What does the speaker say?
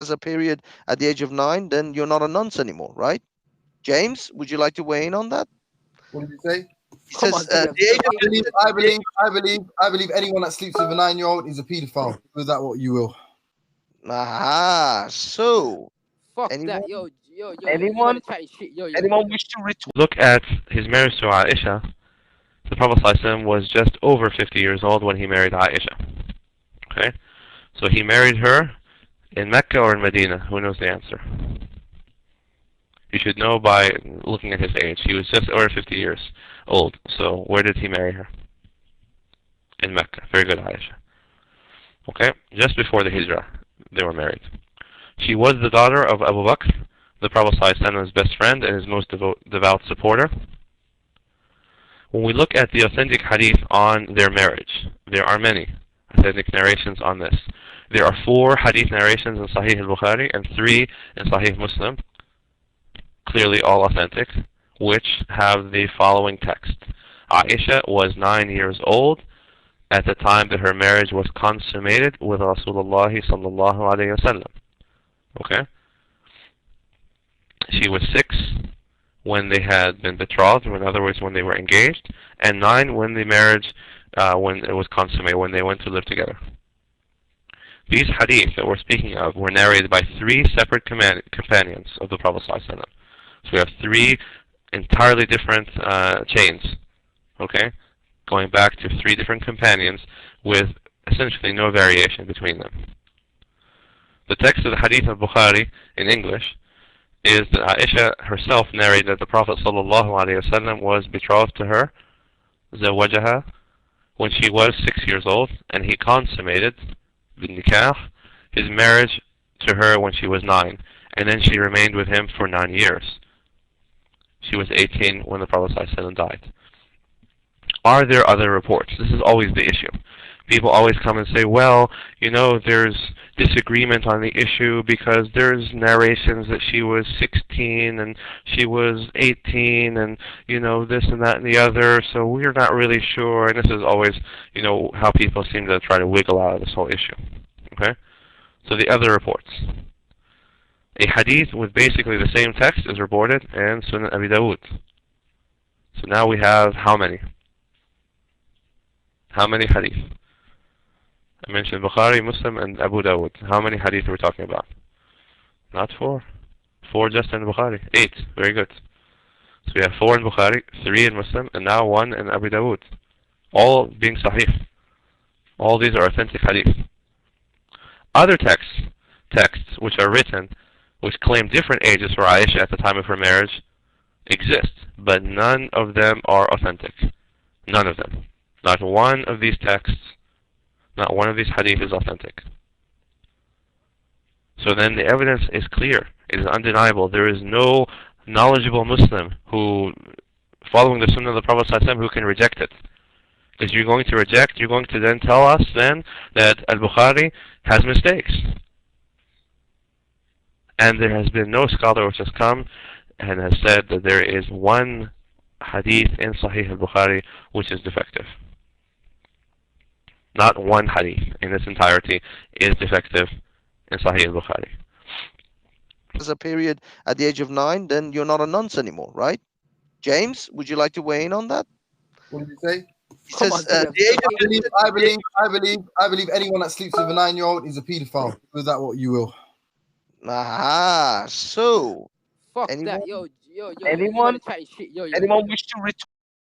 as a period at the age of 9, then you're not a nonce anymore, right? James, would you like to weigh in on that? What did you say? He Come says on, Zia, the age I of believe, I believe, I believe, I believe anyone that sleeps with a 9-year-old is a paedophile. With that, what you will. So fuck anyone, that, yo, you anyone, wanna chat shit, yo. anyone wish to retweet? Look at his marriage to Aisha. The Prophet ﷺ was just over 50 years old when he married Aisha. Okay? So he married her in Mecca or in Medina? Who knows the answer? You should know by looking at his age. He was just over 50 years old. So where did he marry her? In Mecca. Very good, Aisha. Okay? Just before the Hijrah, they were married. She was the daughter of Abu Bakr, the Prophet ﷺ's best friend and his most devout supporter. When we look at the authentic hadith on their marriage, there are many authentic narrations on this. There are 4 hadith narrations in Sahih al-Bukhari and 3 in Sahih Muslim, clearly all authentic, which have the following text. Aisha was 9 years old at the time that her marriage was consummated with Rasulullah sallallahu alayhi wa sallam. Okay? She was 6 when they had been betrothed, in other words, when they were engaged, and 9 when the marriage, when it was consummated, when they went to live together. These hadith that we're speaking of were narrated by 3 separate companions of the Prophet ﷺ. So we have 3 entirely different chains, okay, going back to 3 different companions with essentially no variation between them. The text of the hadith of Bukhari in English is that Aisha herself narrated that the Prophet ﷺ was betrothed to her, zawajaha, when she was 6 years old, and he consummated, bin nikah, his marriage to her when she was 9, and then she remained with him for 9 years. She was 18 when the Prophet ﷺ died. Are there other reports? This is always the issue. People always come and say, well, you know, there's disagreement on the issue because there's narrations that she was 16 and she was 18 and, you know, this and that and the other, so we're not really sure. And this is always, you know, how people seem to try to wiggle out of this whole issue. Okay? So the other reports. A hadith with basically the same text is reported in Sunan Abi Dawud. So now we have how many? How many hadith? I mentioned Bukhari, Muslim, and Abu Dawud. How many hadith are we talking about? Not 4. 4 just in Bukhari. 8. Very good. So we have 4 in Bukhari, 3 in Muslim, and now 1 in Abu Dawud. All being Sahih. All these are authentic hadith. Other texts which are written, which claim different ages for Aisha at the time of her marriage, exist, but none of them are authentic. None of them. Not one of these texts, not one of these hadith is authentic. So then the evidence is clear. It is undeniable. There is no knowledgeable Muslim who, following the Sunnah of the Prophet ﷺ, who can reject it. If you're going to reject, you're going to then tell us then that Al-Bukhari has mistakes. And there has been no scholar which has come and has said that there is one hadith in Sahih al-Bukhari which is defective. Not one hadith in its entirety is defective in Sahih al-Bukhari. As a period at the age of 9, then you're not a nonce anymore, right? James, would you like to weigh in on that? What did you say? He says the age of I believe anyone that sleeps with a 9-year-old is a paedophile. With that, what you will. So Fuck anyone, that, yo, you anyone, wanna chat shit, yo. anyone wish to retweet?